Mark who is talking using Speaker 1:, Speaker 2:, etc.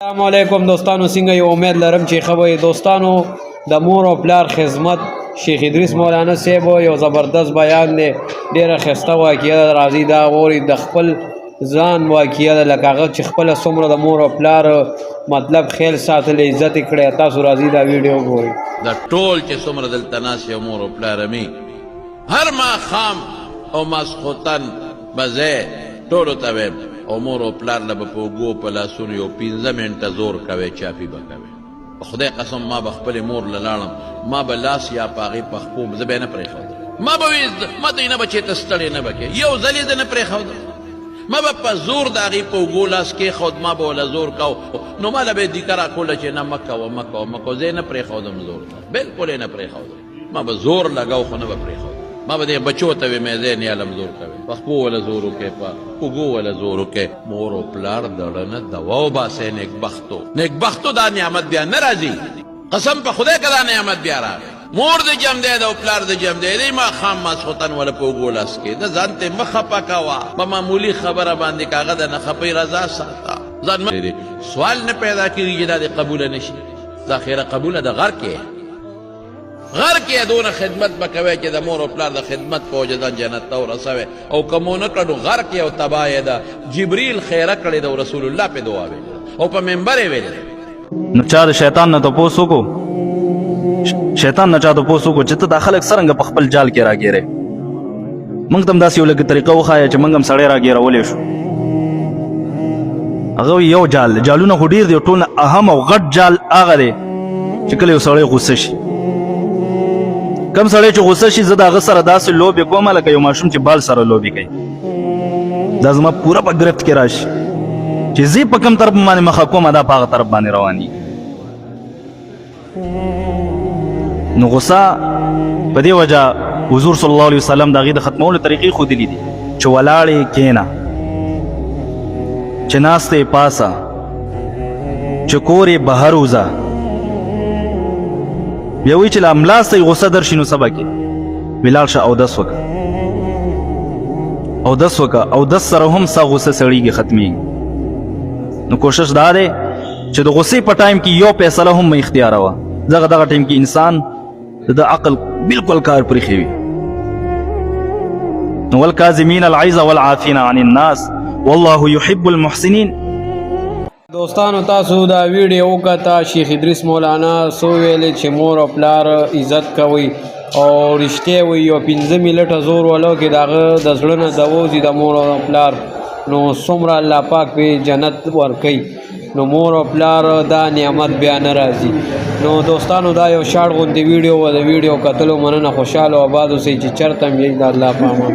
Speaker 1: السلام علیکم دوستانو، څنګه یو امید لرم چې ښه به دوستانو د مور او پلار خدمت شیخ ادریس مولانا صاحب یو زبردست بیان دی، ډیره ښایسته واقعه ده. راځئ دا واورئ، د خپل ځان واقعه ده، لکه هغه چې خپله څومره د مور او پلار مطلب خیال ساتلی، عزت یې کړی. تاسو راځئ دا ویډیو وګورئ.
Speaker 2: دا ټول چې څومره دلته ناست یو مور او پلاره مې هر ماښام او ماسخوتن به ځای ټولو ته ویم او مور او پلار له به په اوږو په لاسونو یو 15 منټه زور کوئ، چاپي به کوئ. په خدای قسم ما به خپلې مور له لاړم، ما به لاس یا په هغې پخپو زه به یې نه پرېښودم. ما به وی ما ته یې نه به چېرته ستړی نه به کې، یو ځل یې زه نه پرېښودم. ما به په زور د هغې په اوږو لاس کېښود، ما به وله زور کو، نو ما له به یې دیکه راکوله چې نه مه کوه مه کوه مه کوه. زه یې نه پرېښودم زور ته، بلکل یې نه پرېښودم. ما به زور لګو خو نه به پرېښودم. ما به دې بچو ته وې مې نه علم زور کوي، په خپو وله زور وکړې، په اوږو وله زور وکړې. مور او پلار دړه نه دوا وباسئ. نیکبختو دا نعمت بیا نه راځي، قسم په خدای که دا نعمت بیا راغی. مور د جم دی او پلار د جم دی، دی ماښام ماسخوتن وله په اوږو لاس کېده. ځان ته مه خفه کوه په معمولي خبره باندې، که هغه د نه خفۍ رضا ساته. ځان سوال نه پیدا کېږي چې دا دې قبوله نه شي. دا خیره قبوله د غر کې غر کې دونه خدمت به کوئ چې د مور او پلار د خدمت په وجه ځان جنت ته ورسوئ، او که مو نه کړو غر کې او تباه یې ده. جبریل خیره کړې ده او رسول الله پې دعا ویلې او په منبر یې ویلې.
Speaker 3: نو چا د شیطان نه تپوس وکړو، شیطان نه چا تپوس وکړو چې ته دا خلک څرنګه په خپل جال کې راګیرې. موږ ته هم داسې یو لږه طریقه وښایه چې موږ هم سړی راګیرولی شو. هغه یو جال، جالونه خو ډېر دی، ټول نه اهم او غټ جال هغه دی چې کله یو سړی غوسه شي. کم سړی چې غوسه شي زه د هغه سره داسې لوبې کوم لکه یو ماشوم چې بال سره لوبې کوي. دا زما پوره په ګرفت کې راشي چې زه په کوم طرف باندې مخه کوم، دا په هغه طرف باندې رواني. نو غوسه په دې وجه حضور صلی الله علیه وسلم د هغې د ختمولو طریقې ښودلي دي چې ولاړې کښېنه، چې ناستې پاسه، چې کور یې بهر وځه. بیا وایي چې له املاس ته یې غوسه درشي نو سبا کې ولاړ شه اودس وکړه، اودس وکړه. اودس سره هم ستا غوسه سړېږي، ختمېږي. نو کوشش دا دی چې د غوسې په ټایم کې یو فیصله هم مه اختیاروه. دغه ټایم کې انسان د عقل بالکل کار پرېښی وي. نو والکاظمین الغیظ والعافین عن الناس والله یحب المحسنین.
Speaker 1: دوستانو تاسو دا ویډیو وکړه، شیخ ادریس مولانا سو ویلې چې مور او پلار عزت کوئ او رښتیا وایي. یو 15 منټه زور ولو کې د هغه د زړه نه د ووځي د مور او پلار، نو څومره الله پاک پې جنت ورکوي. نو مور او پلار دا نعمت بیا نه راځي. نو دوستانو دا یو شاړ غوندې ویډیو و، د ویډیو کتلو مننه. خوشحاله او آباد اوسئ چې چېرته هم یئ. د الله په امان.